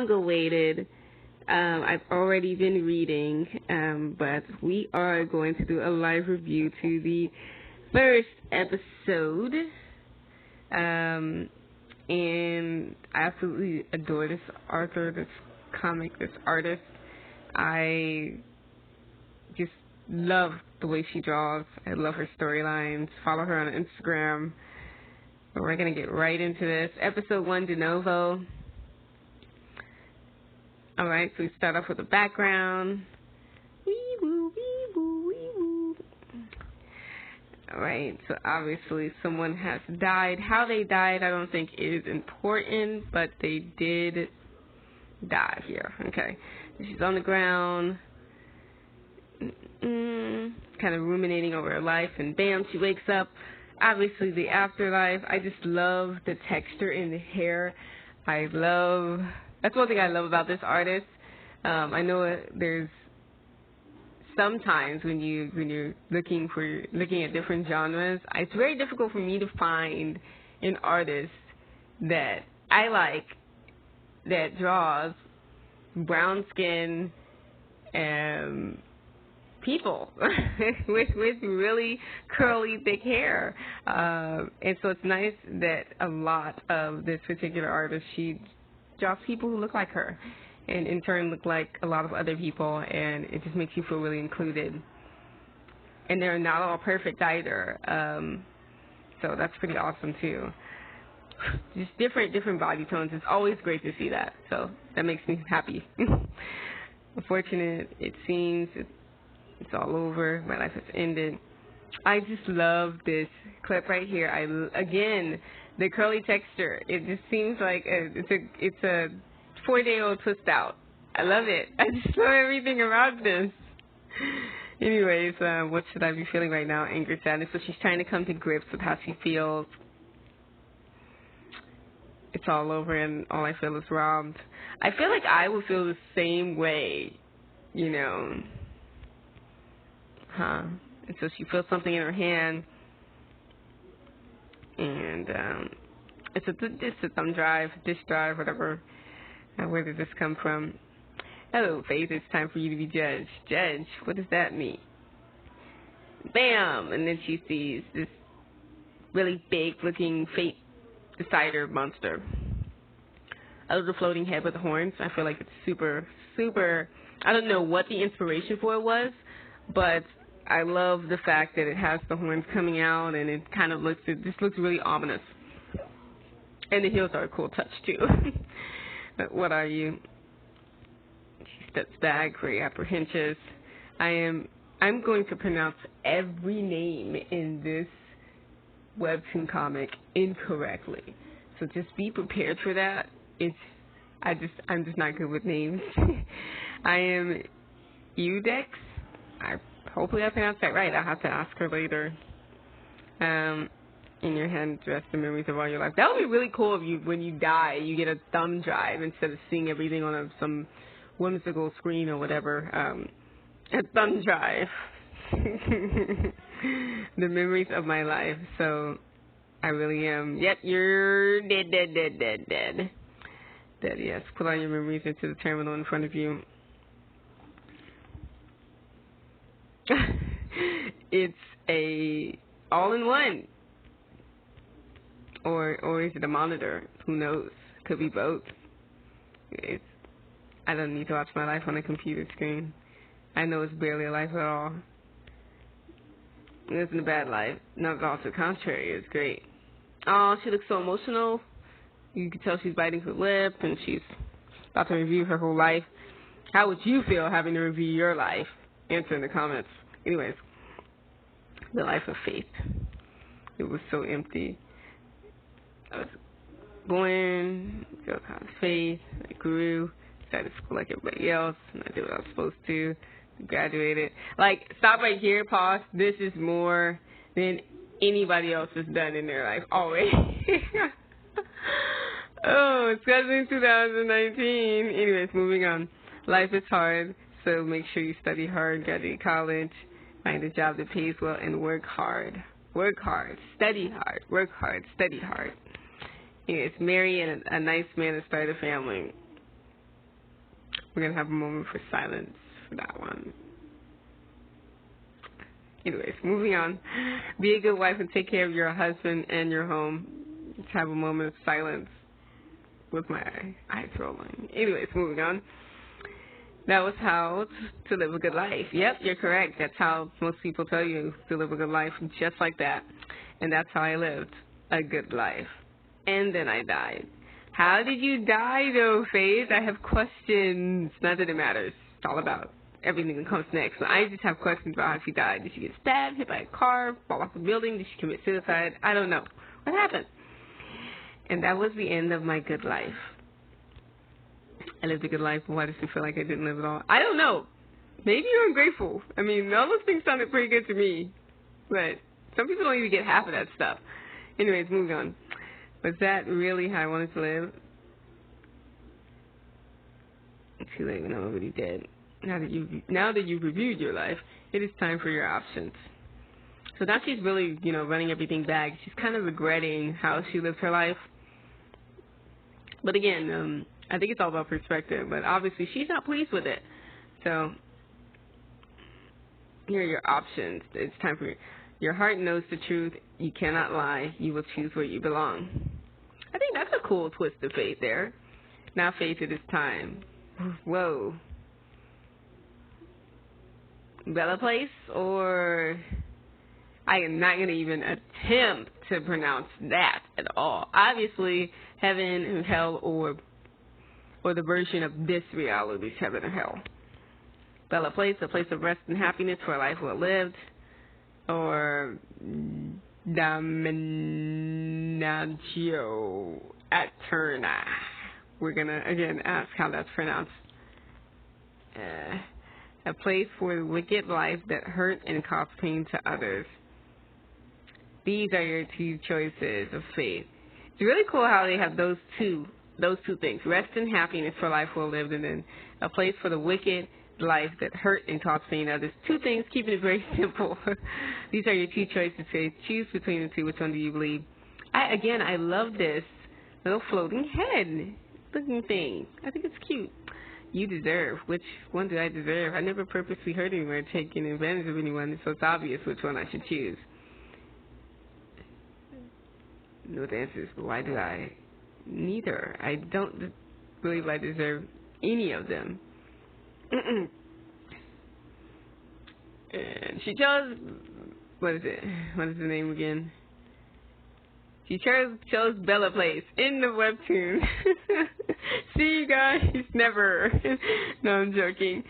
awaited. I've already been reading, but we are going to do a live review to the first episode. And I absolutely adore this author, this comic, this artist. I just love the way she draws. I love her storylines. Follow her on Instagram. But we're going to get right into this. Episode 1, Novo. Alright, so we start off with a background. Wee woo, wee woo, wee woo. Alright, so obviously someone has died. How they died, I don't think is important, but they did die here. Okay, she's on the ground, kind of ruminating over her life, and bam, she wakes up. Obviously, the afterlife. I just love the texture in the hair. That's one thing I love about this artist. I know there's sometimes when you're looking at different genres, it's very difficult for me to find an artist that I like that draws brown skin people with really curly, thick hair. And so it's nice that a lot of this particular artist, she draws people who look like her and in turn look like a lot of other people, and it just makes you feel really included. And they're not all perfect either, so that's pretty awesome too. Just different body tones. It's always great to see that, so that makes me happy. Unfortunate, it seems it's all over. My life has ended. I just love this clip right here. Again, the curly texture. It just seems like it's a 4-day-old twist out. I love it. I just love everything about this. Anyways, what should I be feeling right now? Anger, sadness. So she's trying to come to grips with how she feels. It's all over, and all I feel is robbed. I feel like I would feel the same way, you know. And so she feels something in her hand, and it's a thumb drive, disk drive, whatever. Where did this come from? Hello, Faith. It's time for you to be judged. Judge. What does that mean? Bam! And then she sees this really big-looking fate decider monster. I love the floating head with the horns. I feel like it's super, super. I don't know what the inspiration for it was, but I love the fact that it has the horns coming out, and it just looks really ominous. And the heels are a cool touch too. But what are you? She steps back, very apprehensive. I'm going to pronounce every name in this webtoon comic incorrectly, so just be prepared for that. I'm just not good with names. I am Udex. Hopefully I pronounced that right. I'll have to ask her later. In your hand, dress the memories of all your life. That would be really cool if when you die, you get a thumb drive instead of seeing everything on some whimsical screen or whatever. A thumb drive. The memories of my life. So I really am. Yep, you're dead. Dead, yes. Put all your memories into the terminal in front of you. It's a all-in-one. Or is it a monitor? Who knows? Could be both. I don't need to watch my life on a computer screen. I know it's barely a life at all. It isn't a bad life. Not at all. To the contrary, it's great. Oh, she looks so emotional. You can tell she's biting her lip, and she's about to review her whole life. How would you feel having to review your life? Answer in the comments. Anyways, the life of Faith. It was so empty. I was born, got faith, I grew, started school like everybody else, and I did what I was supposed to, graduated. Like, stop right here, pause. This is more than anybody else has done in their life already. Oh, it's in 2019. Anyways, moving on. Life is hard, so make sure you study hard, graduate college, find a job that pays well, and work hard. Work hard, study hard, work hard, study hard. Anyways, marry a nice man and start a family. We're going to have a moment for silence for that one. Anyways, moving on. Be a good wife and take care of your husband and your home. Let's have a moment of silence with my eyes rolling. Anyways, moving on. That was how to live a good life. Yep, you're correct. That's how most people tell you to live a good life, just like that. And that's how I lived a good life. And then I died. How did you die, though, Faith? I have questions. Not that it matters. It's all about everything that comes next. So I just have questions about how she died. Did she get stabbed, hit by a car, fall off a building? Did she commit suicide? I don't know. What happened? And that was the end of my good life. I lived a good life, but why does it feel like I didn't live at all? I don't know. Maybe you're ungrateful. I mean, all those things sounded pretty good to me. But some people don't even get half of that stuff. Anyways, moving on. Was that really how I wanted to live? It's too late when I'm already dead. Now that you've reviewed your life, it is time for your options. So now she's really, running everything back. She's kind of regretting how she lived her life. But again, I think it's all about perspective. But obviously, she's not pleased with it. So here are your options. It's time for your heart knows the truth. You cannot lie. You will choose where you belong. I think that's a cool twist of fate there. Now, Faith, it is time. Whoa. Bella Place, or I am not going to even attempt to pronounce that at all. Obviously, heaven, hell, or the version of this reality's heaven or hell. Bella Place, a place of rest and happiness for a life well lived, or Damnatio Aeterna. We're going to, again, ask how that's pronounced. A place for the wicked life that hurt and caused pain to others. These are your two choices of fate. It's really cool how they have those two things. Rest and happiness for life well lived, and then a place for the wicked life that hurt and caused pain to others. Two things, keeping it very simple. These are your two choices, Faith. Choose between the two. Which one do you believe? I love this little floating head looking thing. I think it's cute. You deserve. Which one do I deserve? I never purposely hurt anyone or taken advantage of anyone, so it's obvious which one I should choose. No, the answer is why do I? Neither. I don't believe I deserve any of them. And she chose, what is it? What is the name again? She chose Bella Place in the webtoon. See, you guys, never. No, I'm joking.